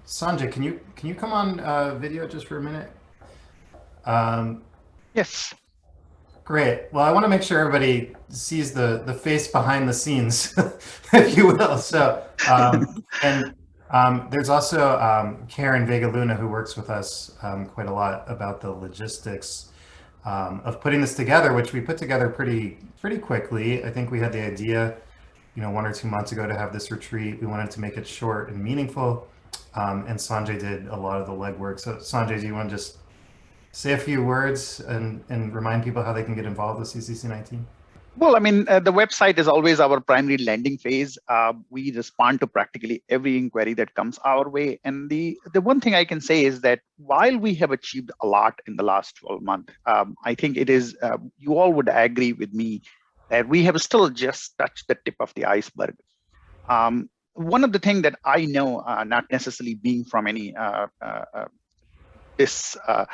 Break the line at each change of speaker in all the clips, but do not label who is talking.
Sanjay, can you come on video just for a minute? Um,
Yes.
Great. Well, I want to make sure everybody sees the face behind the scenes, if you will. And there's also Karen Vega Luna who works with us quite a lot about the logistics of putting this together, which we put together pretty quickly. I think we had the idea, 1 or 2 months ago to have this retreat. We wanted to make it short and meaningful, and Sanjay did a lot of the legwork. So Sanjay, do you want to just say a few words and remind people how they can get involved with CCC19?
Well, I mean, the website is always our primary landing phase. We respond to practically every inquiry that comes our way. And the one thing I can say is that while we have achieved a lot in the last 12 months, I think it is, you all would agree with me that we have still just touched the tip of the iceberg. One of the things that I know, not necessarily being from any this uh,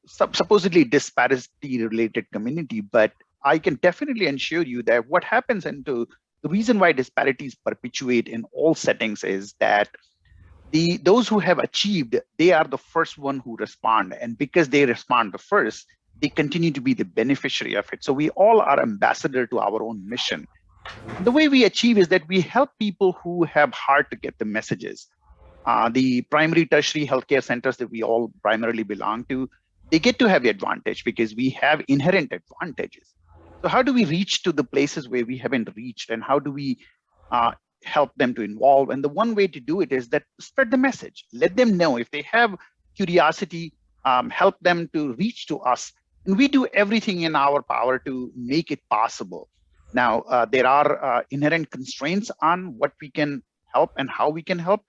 supposedly disparity related community, but I can definitely assure you that what happens into the reason why disparities perpetuate in all settings is that those who have achieved, they are the first one who respond, and because they respond the first, they continue to be the beneficiary of it. So we all are ambassador to our own mission. And the way we achieve is that we help people who have hard to get the messages. The primary tertiary healthcare centers that we all primarily belong to, they get to have the advantage because we have inherent advantages. So how do we reach to the places where we haven't reached, and how do we help them to involve? And the one way to do it is that spread the message. Let them know if they have curiosity, help them to reach to us. And we do everything in our power to make it possible. Now, there are inherent constraints on what we can help and how we can help.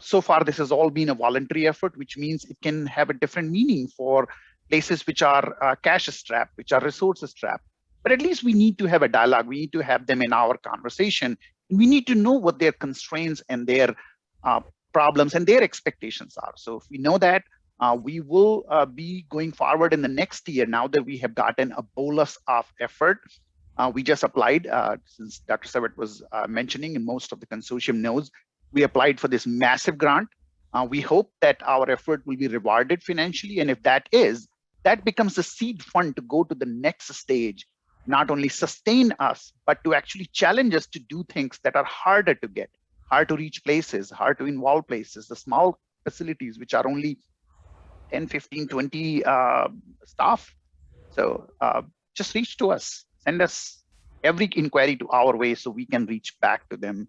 So far, this has all been a voluntary effort, which means it can have a different meaning for places which are cash strapped, which are resources strapped. But at least we need to have a dialogue. We need to have them in our conversation. And we need to know what their constraints and their problems and their expectations are. So if we know that, we will be going forward in the next year now that we have gotten a bolus of effort. We just applied, since Dr. Savat was mentioning, and most of the consortium knows, we applied for this massive grant. We hope that our effort will be rewarded financially. And if that becomes the seed fund to go to the next stage, not only sustain us, but to actually challenge us to do things that are harder to get, hard to reach places, hard to involve places, the small facilities, which are only 10, 15, 20 staff. So just reach to us, send us every inquiry to our way so we can reach back to them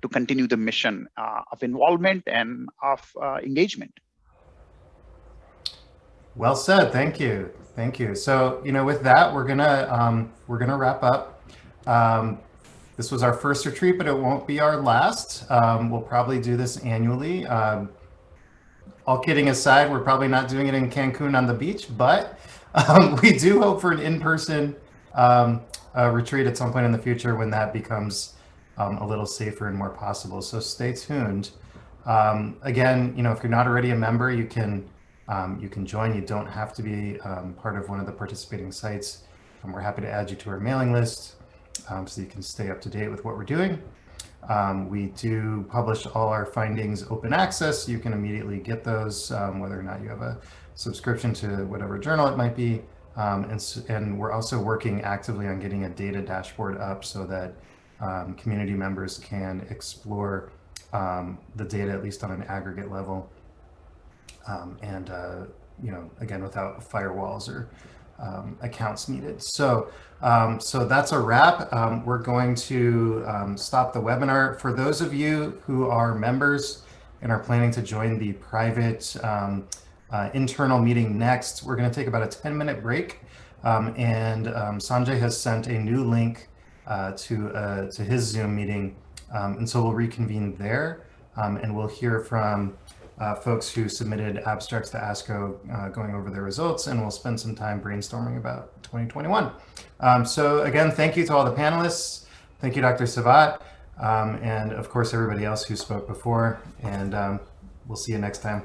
to continue the mission of involvement and of engagement.
Well said. Thank you. Thank you. So, with that, we're gonna wrap up. This was our first retreat, but it won't be our last. We'll probably do this annually. All kidding aside, we're probably not doing it in Cancun on the beach, but we do hope for an in-person retreat at some point in the future when that becomes a little safer and more possible. So stay tuned. Again, if you're not already a member, you can join. You don't have to be part of one of the participating sites. We're happy to add you to our mailing list so you can stay up to date with what we're doing. We do publish all our findings open access. You can immediately get those, whether or not you have a subscription to whatever journal it might be. And we're also working actively on getting a data dashboard up so that community members can explore the data, at least on an aggregate level. Again, without firewalls or accounts needed. So that's a wrap. We're going to stop the webinar. For those of you who are members and are planning to join the private internal meeting next, we're going to take about a 10-minute break. Sanjay has sent a new link to his Zoom meeting. And so we'll reconvene there and we'll hear from folks who submitted abstracts to ASCO going over their results, and we'll spend some time brainstorming about 2021. So again, thank you to all the panelists. Thank you, Dr. Savat, and of course, everybody else who spoke before, and we'll see you next time.